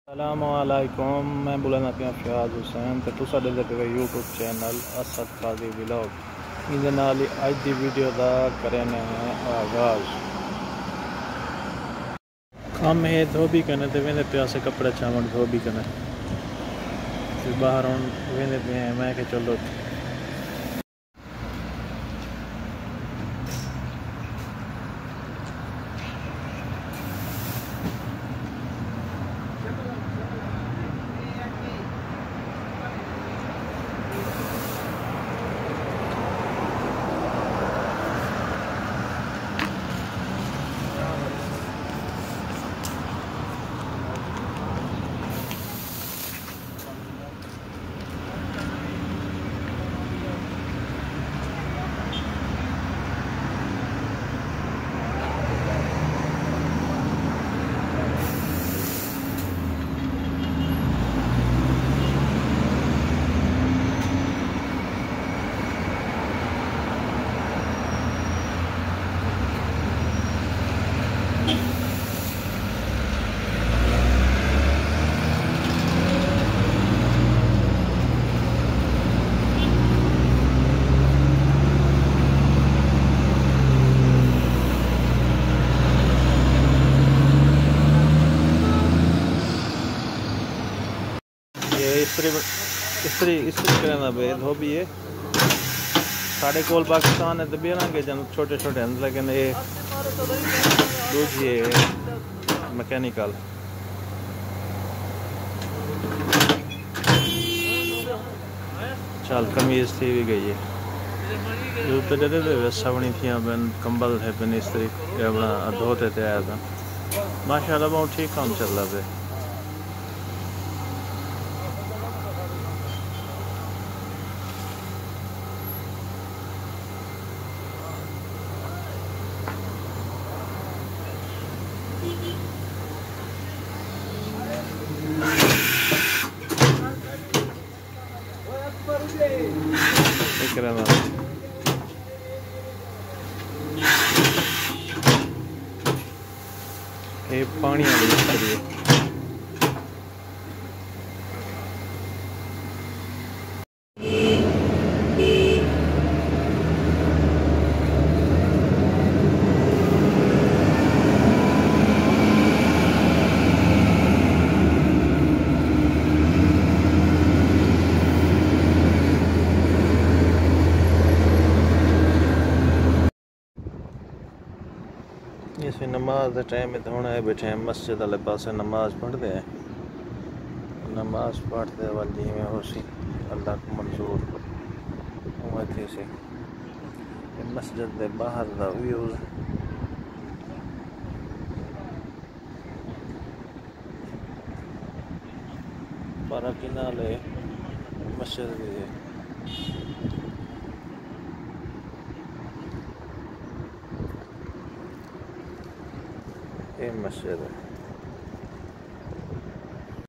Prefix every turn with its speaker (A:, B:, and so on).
A: अस्सलामुअलैकुम, मैं बुलाना पिया फयाज हुसैन तो तुसा देखते पे यूट्यूब चैनल असद काजी व्लॉग। इहदे नाल ही अज दी वीडियो का करने आगाज। काम है धोबी करने तो वेंदे पिया से कपड़े चावल धोबी करने फिर बाहर हूँ वेंदे पे मैं के चलो इस्त्री करना पे धोबी है साढ़े कोल पाकिस्तान है तो भी ना कि जन छोटे छोटे हैं लेकिन ये दूसरी है मैकेनिकल। चल कमीज थी भी गई है जूते दे दे वैसा बनी थी बन कंबल है बन इस्त्री अपना धोते थे आया था माशाल्लाह बहुत ठीक काम चल रहा है। ये पानी वाली इस्त्री है। इस नमाज के टाइम में होना है बैठे हैं मस्जिद वाले पास नमाज पढ़ते हैं नमाज पढ़ते वाली में हो सी अल्लाह को मंजूर थी सी मस्जिद के बाहर का व्यू बारा किनारे मस्जिद भी है। ये मस्जिद है।